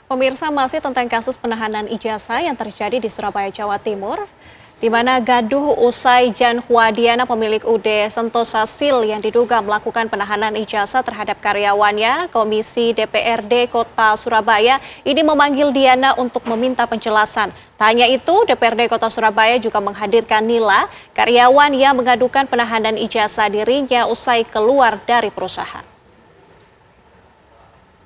Pemirsa, masih tentang kasus penahanan ijazah yang terjadi di Surabaya, Jawa Timur, di mana gaduh usai Jan Huadiana pemilik UD Sentosa Sil yang diduga melakukan penahanan ijazah terhadap karyawannya. Komisi DPRD Kota Surabaya ini memanggil Diana untuk meminta penjelasan. Tak hanya itu, DPRD Kota Surabaya juga menghadirkan Nila, karyawan yang mengadukan penahanan ijazah dirinya usai keluar dari perusahaan.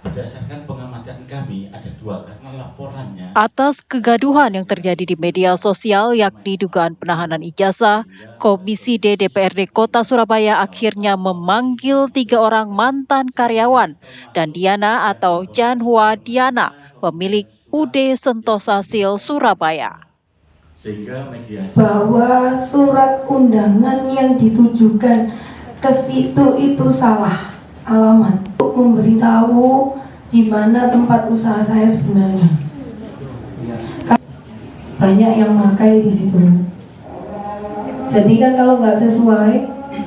Berdasarkan pengamatan kami, ada dua karena laporannya. Atas kegaduhan yang terjadi di media sosial yakni dugaan penahanan ijazah, Komisi D DPRD Kota Surabaya akhirnya memanggil 3 orang mantan karyawan dan Diana atau Jan Huadiana, pemilik UD Sentosa Sil Surabaya. Sehingga bahwa surat undangan yang ditujukan ke situ itu salah alamat, untuk memberitahu di mana tempat usaha saya sebenarnya. Banyak yang makai di situ. Jadi kan kalau nggak sesuai,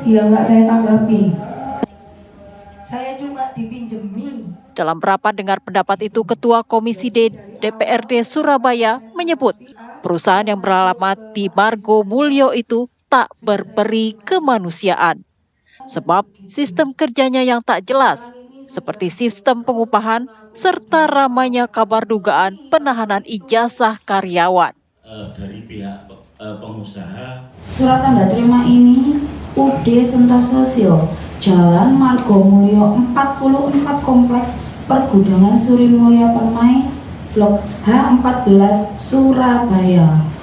ya nggak saya tanggapi. Saya cuma dipinjemi. Dalam rapat dengar pendapat itu, Ketua Komisi D DPRD Surabaya menyebut perusahaan yang beralamat di Margo Mulyo itu tak berperi kemanusiaan. Sebab sistem kerjanya yang tak jelas, seperti sistem pengupahan, serta ramainya kabar dugaan penahanan ijazah karyawan. Dari pihak pengusaha. Surat tanda terima ini UD Sentosa Sil, Jalan Margo Mulyo 44 Kompleks Pergudangan Surimulya Permai, Blok H14 Surabaya.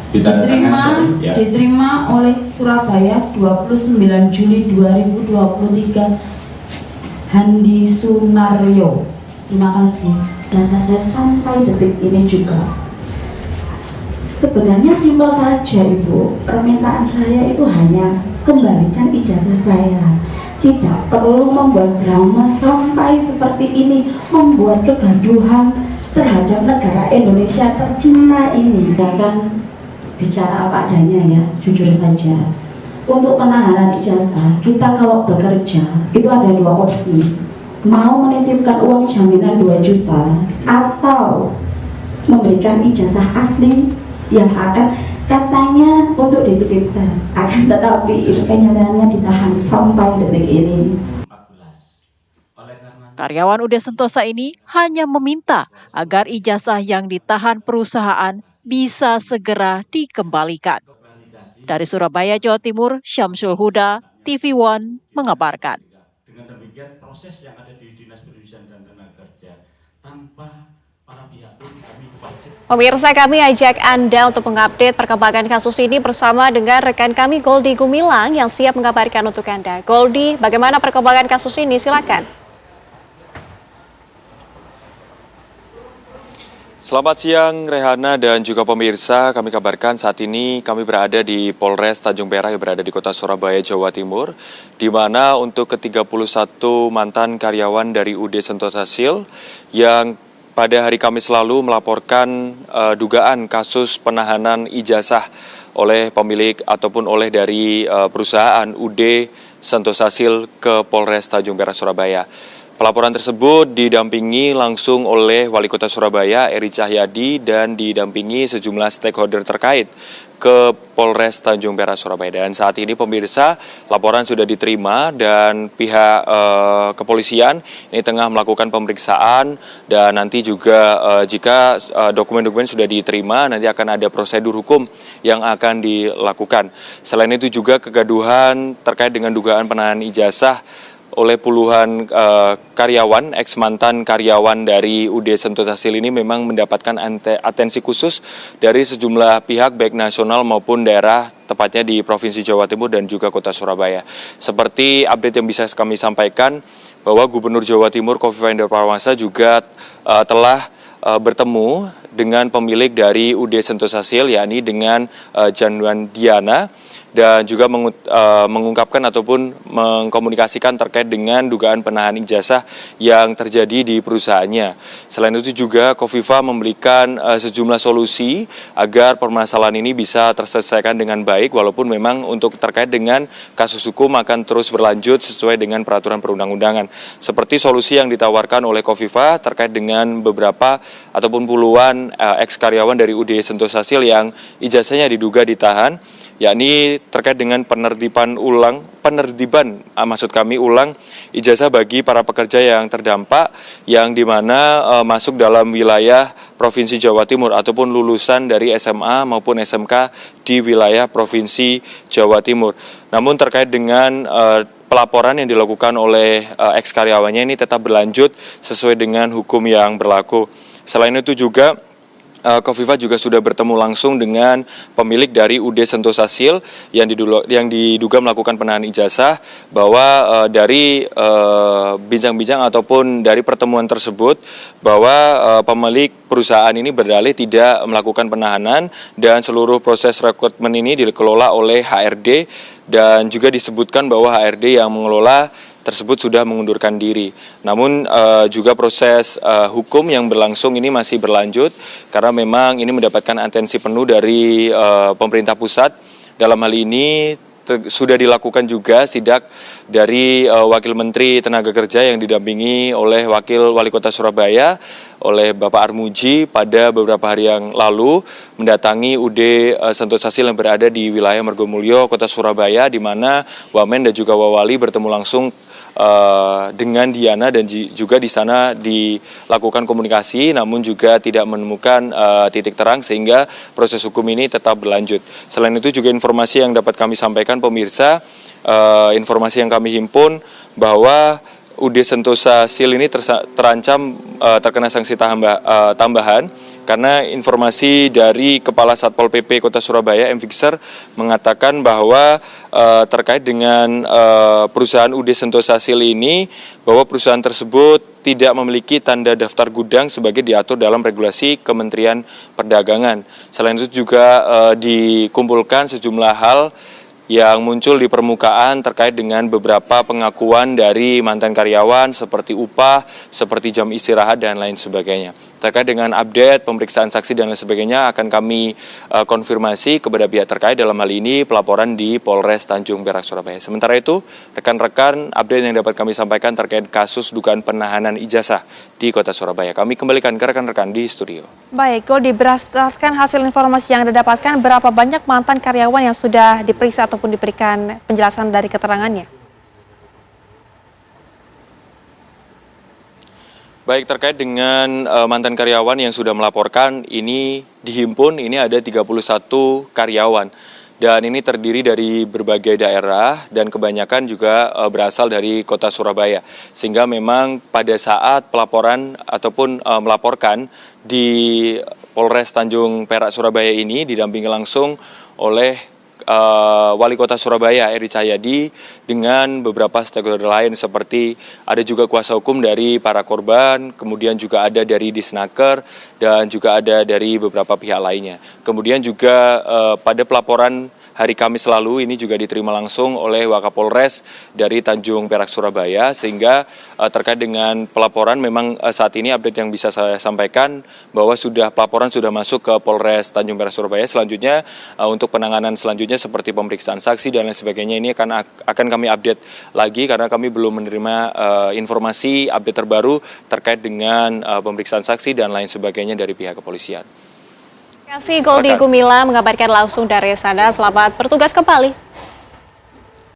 Diterima oleh Surabaya 29 Juli 2023 Handi Sunaryo. Terima kasih. Dan saya sampai detik ini juga sebenarnya simpel saja, Ibu. Permintaan saya itu hanya kembalikan ijazah saya. Tidak perlu membuat drama sampai seperti ini, membuat kegaduhan terhadap negara Indonesia tercinta ini. Kan bicara apa adanya ya, jujur saja. Untuk penahanan ijazah, kita kalau bekerja itu ada 2 opsi. Mau menitipkan uang jaminan 2 juta atau memberikan ijazah asli yang akan katanya untuk dititipkan. Akan tetapi itu kenyataannya ditahan sampai detik ini. Karyawan UD Sentosa ini hanya meminta agar ijazah yang ditahan perusahaan bisa segera dikembalikan. Dari Surabaya, Jawa Timur, Syamsul Huda, TV One mengabarkan. Dengan demikian proses yang ada di Dinas Perindustrian dan Tenaga tanpa para pihak pun kami wajib. Pemirsa, kami ajak Anda untuk mengupdate perkembangan kasus ini bersama dengan rekan kami Goldi Gumilang yang siap mengabarkan untuk Anda. Goldi, bagaimana perkembangan kasus ini? Silakan. Selamat siang Rehana dan juga pemirsa, kami kabarkan saat ini kami berada di Polres Tanjung Perak yang berada di kota Surabaya, Jawa Timur, di mana untuk ke-31 mantan karyawan dari UD Sentosa Sil yang pada hari Kamis lalu melaporkan dugaan kasus penahanan ijazah oleh pemilik ataupun oleh dari perusahaan UD Sentosa Sil ke Polres Tanjung Perak, Surabaya. Pelaporan tersebut didampingi langsung oleh Wali Kota Surabaya, Eri Cahyadi, dan didampingi sejumlah stakeholder terkait ke Polres Tanjung Perak, Surabaya. Dan saat ini pemirsa, laporan sudah diterima dan pihak kepolisian ini tengah melakukan pemeriksaan dan nanti juga jika dokumen-dokumen sudah diterima, nanti akan ada prosedur hukum yang akan dilakukan. Selain itu juga kegaduhan terkait dengan dugaan penahanan ijazah oleh puluhan karyawan, ex-mantan karyawan dari UD Sentosa Sil ini memang mendapatkan atensi khusus dari sejumlah pihak baik nasional maupun daerah, tepatnya di Provinsi Jawa Timur dan juga Kota Surabaya. Seperti update yang bisa kami sampaikan bahwa Gubernur Jawa Timur Kofifa Indar Parawansa juga telah bertemu dengan pemilik dari UD Sentosa Sil, yakni dengan Jan Huadiana, dan juga mengungkapkan ataupun mengkomunikasikan terkait dengan dugaan penahanan ijazah yang terjadi di perusahaannya. Selain itu juga Kofifa memberikan sejumlah solusi agar permasalahan ini bisa terselesaikan dengan baik, walaupun memang untuk terkait dengan kasus hukum akan terus berlanjut sesuai dengan peraturan perundang-undangan. Seperti solusi yang ditawarkan oleh Kofifa terkait dengan beberapa ataupun puluhan ex-karyawan dari UD Sentosa Sil yang ijazahnya diduga ditahan, yakni terkait dengan penertiban ulang ijazah bagi para pekerja yang terdampak yang dimana masuk dalam wilayah Provinsi Jawa Timur ataupun lulusan dari SMA maupun SMK di wilayah Provinsi Jawa Timur. Namun terkait dengan pelaporan yang dilakukan oleh ex-karyawannya ini tetap berlanjut sesuai dengan hukum yang berlaku. Selain itu juga Kofifa juga sudah bertemu langsung dengan pemilik dari UD Sentosa Sil yang diduga melakukan penahanan ijazah, bahwa dari bincang-bincang ataupun dari pertemuan tersebut bahwa pemilik perusahaan ini berdalih tidak melakukan penahanan dan seluruh proses rekrutmen ini dikelola oleh HRD, dan juga disebutkan bahwa HRD yang mengelola tersebut sudah mengundurkan diri. Namun juga proses hukum yang berlangsung ini masih berlanjut karena memang ini mendapatkan atensi penuh dari pemerintah pusat. Dalam hal ini sudah dilakukan juga sidak dari Wakil Menteri Tenaga Kerja yang didampingi oleh Wakil Wali Kota Surabaya oleh Bapak Armuji pada beberapa hari yang lalu mendatangi UD Sentosa Sil yang berada di wilayah Margomulyo, Kota Surabaya, di mana Wamen dan juga Wawali bertemu langsung dengan Diana, dan juga di sana dilakukan komunikasi namun juga tidak menemukan titik terang sehingga proses hukum ini tetap berlanjut. Selain itu juga informasi yang dapat kami sampaikan pemirsa, informasi yang kami himpun bahwa UD Sentosa Sil ini terancam terkena sanksi tambahan karena informasi dari Kepala Satpol PP Kota Surabaya M. Fixer mengatakan bahwa terkait dengan perusahaan UD Sentosa Sil ini, bahwa perusahaan tersebut tidak memiliki tanda daftar gudang sebagai diatur dalam regulasi Kementerian Perdagangan. Selain itu juga dikumpulkan sejumlah hal yang muncul di permukaan terkait dengan beberapa pengakuan dari mantan karyawan seperti upah, seperti jam istirahat dan lain sebagainya. Terkait dengan update pemeriksaan saksi dan lain sebagainya akan kami konfirmasi kepada pihak terkait, dalam hal ini pelaporan di Polres Tanjung Perak Surabaya. Sementara itu, rekan-rekan, update yang dapat kami sampaikan terkait kasus dugaan penahanan ijazah di Kota Surabaya. Kami kembalikan ke rekan-rekan di studio. Baik, Goldi, berdasarkan hasil informasi yang Anda dapatkan, berapa banyak mantan karyawan yang sudah diperiksa ataupun diberikan penjelasan dari keterangannya? Baik, terkait dengan mantan karyawan yang sudah melaporkan, ini dihimpun, ini ada 31 karyawan. Dan ini terdiri dari berbagai daerah dan kebanyakan juga berasal dari Kota Surabaya. Sehingga memang pada saat pelaporan ataupun melaporkan di Polres Tanjung Perak Surabaya ini didampingi langsung oleh Wali Kota Surabaya Eri Cahyadi dengan beberapa stakeholder lain, seperti ada juga kuasa hukum dari para korban, kemudian juga ada dari Disnaker dan juga ada dari beberapa pihak lainnya. Kemudian juga pada pelaporan hari Kamis lalu ini juga diterima langsung oleh Wakapolres dari Tanjung Perak Surabaya, sehingga terkait dengan pelaporan memang saat ini update yang bisa saya sampaikan bahwa pelaporan sudah masuk ke Polres Tanjung Perak Surabaya. Selanjutnya untuk penanganan selanjutnya seperti pemeriksaan saksi dan lain sebagainya ini akan kami update lagi karena kami belum menerima informasi update terbaru terkait dengan pemeriksaan saksi dan lain sebagainya dari pihak kepolisian. Terima kasih Goldi Gumila mengabarkan langsung dari sana. Selamat bertugas kembali.